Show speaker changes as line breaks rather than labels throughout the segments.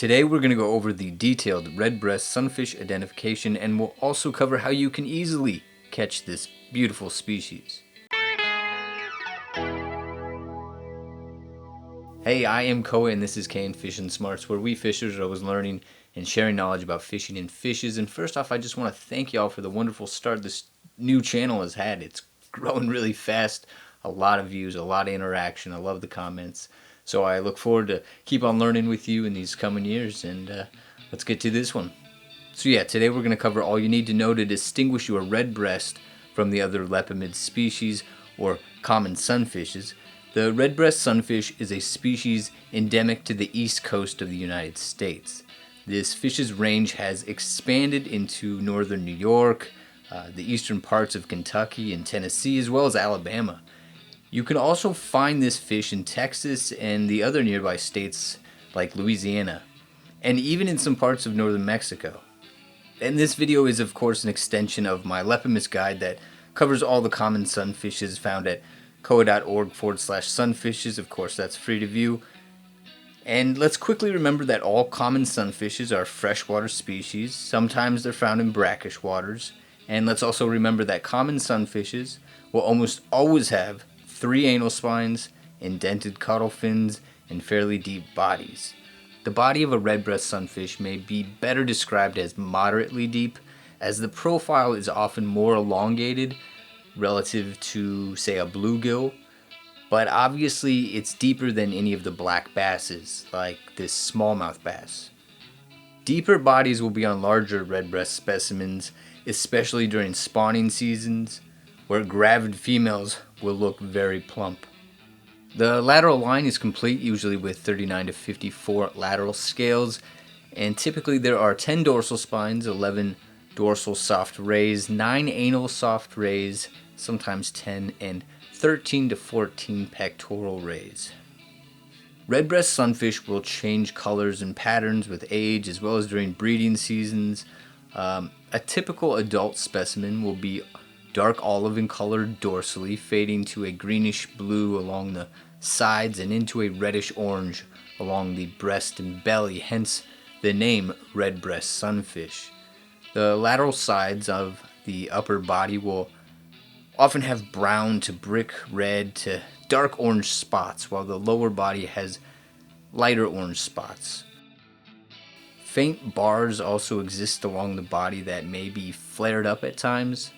Today we're going to go over the detailed redbreast sunfish identification, and we'll also cover how you can easily catch this beautiful species. Hey, I am Koa and this is K and Fishing Smarts, where we fishers are always learning and sharing knowledge about fishing and fishes. And first off, I just want to thank y'all for the wonderful start this new channel has had. It's growing really fast, a lot of views, a lot of interaction. I love the comments. So I look forward to keep on learning with you in these coming years, and let's get to this one. So yeah, today we're going to cover all you need to know to distinguish your redbreast from the other Lepomis species or common sunfishes. The redbreast sunfish is a species endemic to the east coast of the United States. This fish's range has expanded into northern New York, the eastern parts of Kentucky and Tennessee, as well as Alabama. You can also find this fish in Texas and the other nearby states like Louisiana, and even in some parts of northern Mexico. And this video is of course an extension of my Lepomis guide that covers all the common sunfishes found at koa.org/sunfishes. Of course, that's free to view. And let's quickly remember that all common sunfishes are freshwater species. Sometimes they're found in brackish waters. And let's also remember that common sunfishes will almost always have 3 anal spines, indented caudal fins, and fairly deep bodies. The body of a redbreast sunfish may be better described as moderately deep, as the profile is often more elongated relative to, say, a bluegill, but obviously it's deeper than any of the black basses, like this smallmouth bass. Deeper bodies will be on larger redbreast specimens, especially during spawning seasons, where gravid females will look very plump. The lateral line is complete, usually with 39 to 54 lateral scales, and typically there are 10 dorsal spines, 11 dorsal soft rays, 9 anal soft rays, sometimes 10, and 13 to 14 pectoral rays. Redbreast sunfish will change colors and patterns with age as well as during breeding seasons. A typical adult specimen will be dark olive in color dorsally, fading to a greenish blue along the sides and into a reddish orange along the breast and belly, hence the name redbreast sunfish. The lateral sides of the upper body will often have brown to brick red to dark orange spots, while the lower body has lighter orange spots. Faint bars also exist along the body that may be flared up at times.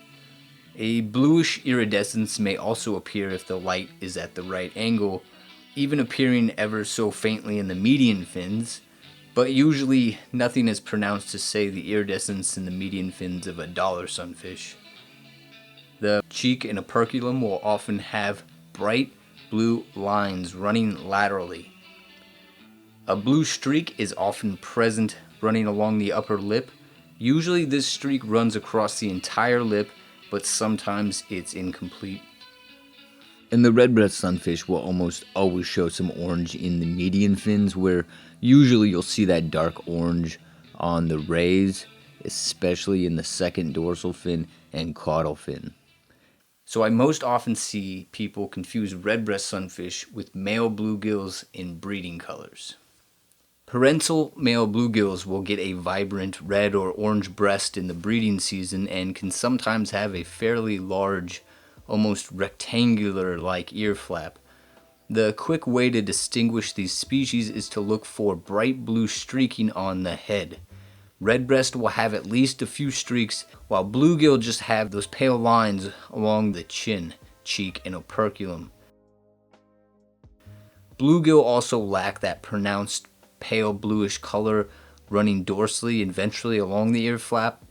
A bluish iridescence may also appear if the light is at the right angle, even appearing ever so faintly in the median fins, but usually nothing as pronounced to say the iridescence in the median fins of a dollar sunfish. The cheek and operculum will often have bright blue lines running laterally. A blue streak is often present running along the upper lip. Usually this streak runs across the entire lip, but sometimes it's incomplete. And the redbreast sunfish will almost always show some orange in the median fins, where usually you'll see that dark orange on the rays, especially in the second dorsal fin and caudal fin. So I most often see people confuse redbreast sunfish with male bluegills in breeding colors. Parental male bluegills will get a vibrant red or orange breast in the breeding season and can sometimes have a fairly large, almost rectangular-like ear flap. The quick way to distinguish these species is to look for bright blue streaking on the head. Redbreast will have at least a few streaks, while bluegill just have those pale lines along the chin, cheek, and operculum. Bluegill also lack that pronounced pale bluish color running dorsally and ventrally along the ear flap.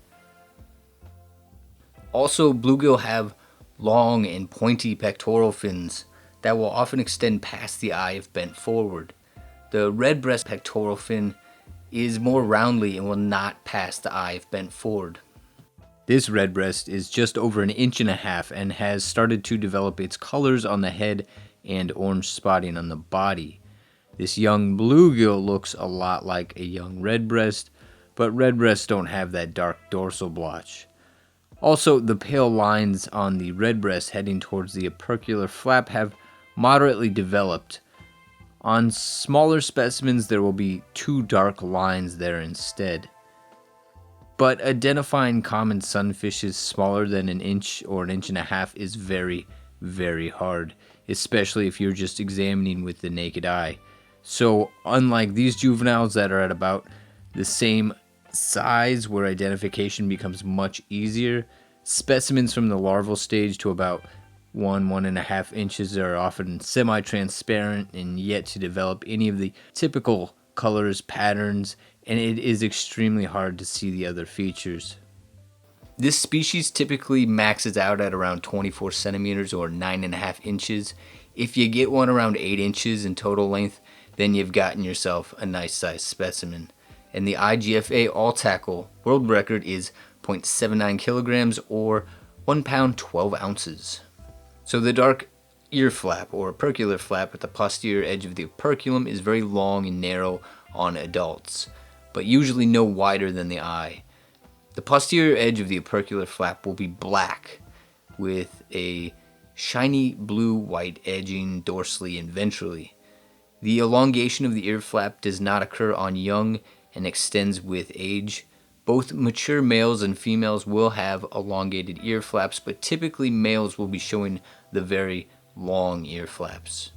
Also, bluegill have long and pointy pectoral fins that will often extend past the eye if bent forward. The redbreast pectoral fin is more roundly and will not pass the eye if bent forward. This redbreast is just over 1.5 inches and has started to develop its colors on the head and orange spotting on the body. This young bluegill looks a lot like a young redbreast, but redbreasts don't have that dark dorsal blotch. Also, the pale lines on the redbreast heading towards the opercular flap have moderately developed On smaller specimens, there will be 2 dark lines there instead. But identifying common sunfishes smaller than an inch or an inch and a half is very, very hard, especially if you're just examining with the naked eye. So unlike these juveniles that are at about the same size where identification becomes much easier, specimens from the larval stage to about 1.5 inches are often semi-transparent and yet to develop any of the typical colors, patterns, and it is extremely hard to see the other features. This species typically maxes out at around 24 centimeters or 9.5 inches. If you get one around 8 inches in total length, then you've gotten yourself a nice sized specimen. And the IGFA all tackle world record is 0.79 kilograms or 1 pound 12 ounces. So the dark ear flap or opercular flap at the posterior edge of the operculum is very long and narrow on adults, but usually no wider than the eye. The posterior edge of the opercular flap will be black with a shiny blue-white edging dorsally and ventrally. The elongation of the ear flap does not occur on young and extends with age. Both mature males and females will have elongated ear flaps, but typically males will be showing the very long ear flaps.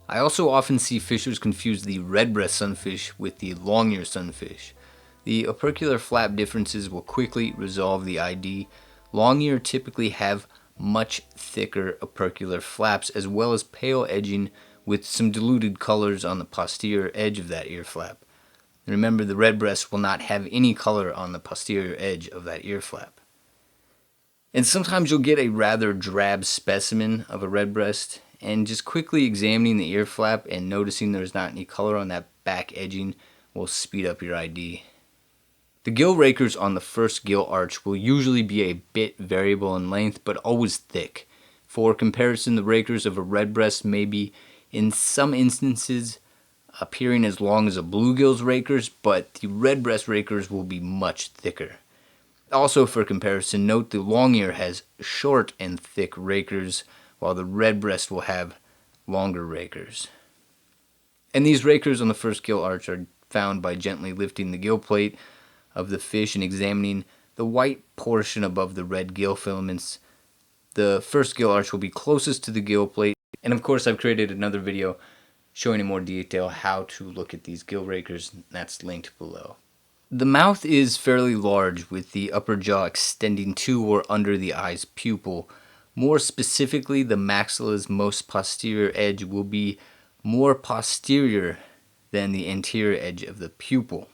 I also often see fishers confuse the redbreast sunfish with the longear sunfish. The opercular flap differences will quickly resolve the ID. Longear typically have much thicker opercular flaps as well as pale edging with some diluted colors on the posterior edge of that ear flap. Remember, the redbreast will not have any color on the posterior edge of that ear flap. And sometimes you'll get a rather drab specimen of a redbreast, and just quickly examining the ear flap and noticing there's not any color on that back edging will speed up your ID. The gill rakers on the first gill arch will usually be a bit variable in length, but always thick. For comparison, the rakers of a redbreast may be, in some instances, appearing as long as a bluegill's rakers, but the redbreast rakers will be much thicker. Also for comparison, note the longear has short and thick rakers, while the redbreast will have longer rakers. And these rakers on the first gill arch are found by gently lifting the gill plate of the fish and examining the white portion above the red gill filaments. The first gill arch will be closest to the gill plate, and of course I've created another video showing in more detail how to look at these gill rakers, and that's linked below. The mouth is fairly large, with the upper jaw extending to or under the eye's pupil. More specifically, the maxilla's most posterior edge will be more posterior than the anterior edge of the pupil,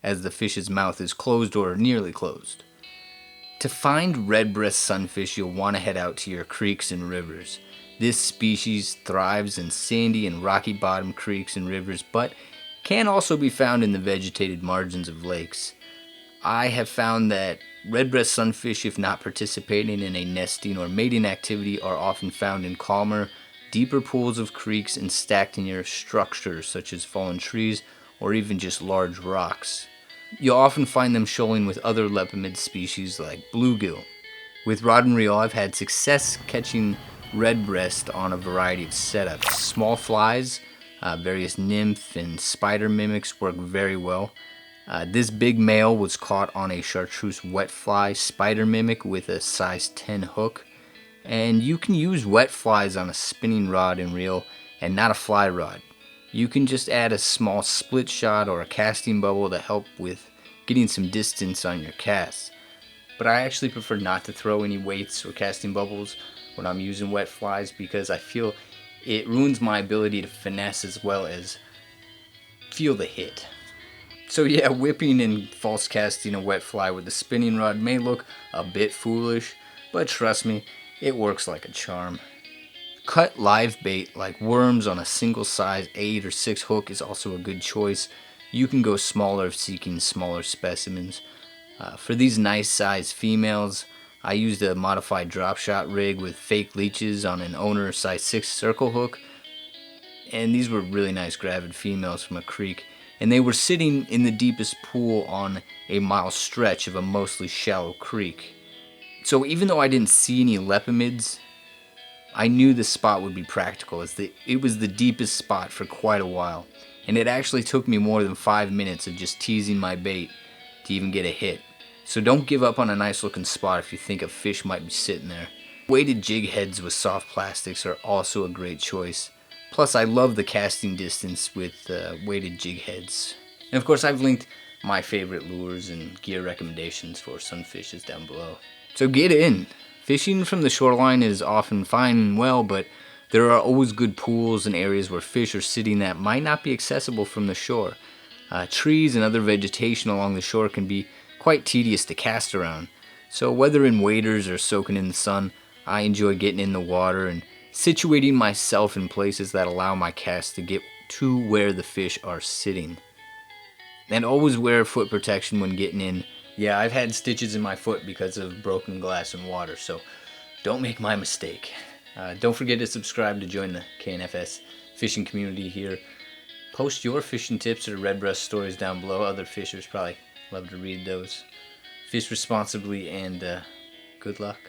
as the fish's mouth is closed or nearly closed. To find redbreast sunfish, you'll want to head out to your creeks and rivers. This species thrives in sandy and rocky bottom creeks and rivers, but can also be found in the vegetated margins of lakes. I have found that redbreast sunfish, if not participating in a nesting or mating activity, are often found in calmer, deeper pools of creeks and stacked near structures such as fallen trees or even just large rocks. You'll often find them shoaling with other lepomid species like bluegill. With rod and reel, I've had success catching redbreast on a variety of setups. Small flies, various nymph and spider mimics work very well. This big male was caught on a chartreuse wet fly spider mimic with a size 10 hook. And you can use wet flies on a spinning rod and reel and not a fly rod. You can just add a small split shot or a casting bubble to help with getting some distance on your cast. But I actually prefer not to throw any weights or casting bubbles when I'm using wet flies because I feel it ruins my ability to finesse as well as feel the hit. So yeah, whipping and false casting a wet fly with a spinning rod may look a bit foolish, but trust me, it works like a charm. Cut live bait like worms on a single size 8 or 6 hook is also a good choice. You can go smaller if seeking smaller specimens. For these nice size females, I used a modified drop shot rig with fake leeches on an owner size 6 circle hook, and these were really nice gravid females from a creek, and they were sitting in the deepest pool on a mile stretch of a mostly shallow creek. So even though I didn't see any lepomids I knew this spot would be practical as it was the deepest spot for quite a while, and it actually took me more than 5 minutes of just teasing my bait to even get a hit. So don't give up on a nice looking spot if you think a fish might be sitting there. Weighted jig heads with soft plastics are also a great choice. Plus I love the casting distance with weighted jig heads. And of course I've linked my favorite lures and gear recommendations for sunfishes down below. So get in! Fishing from the shoreline is often fine and well, but there are always good pools and areas where fish are sitting that might not be accessible from the shore. Trees and other vegetation along the shore can be quite tedious to cast around. So whether in waders or soaking in the sun, I enjoy getting in the water and situating myself in places that allow my cast to get to where the fish are sitting. And always wear foot protection when getting in. Yeah, I've had stitches in my foot because of broken glass and water, so don't make my mistake. Don't forget to subscribe to join the KNFS fishing community here. Post your fishing tips or redbreast stories down below. Other fishers probably love to read those. Fish responsibly and good luck.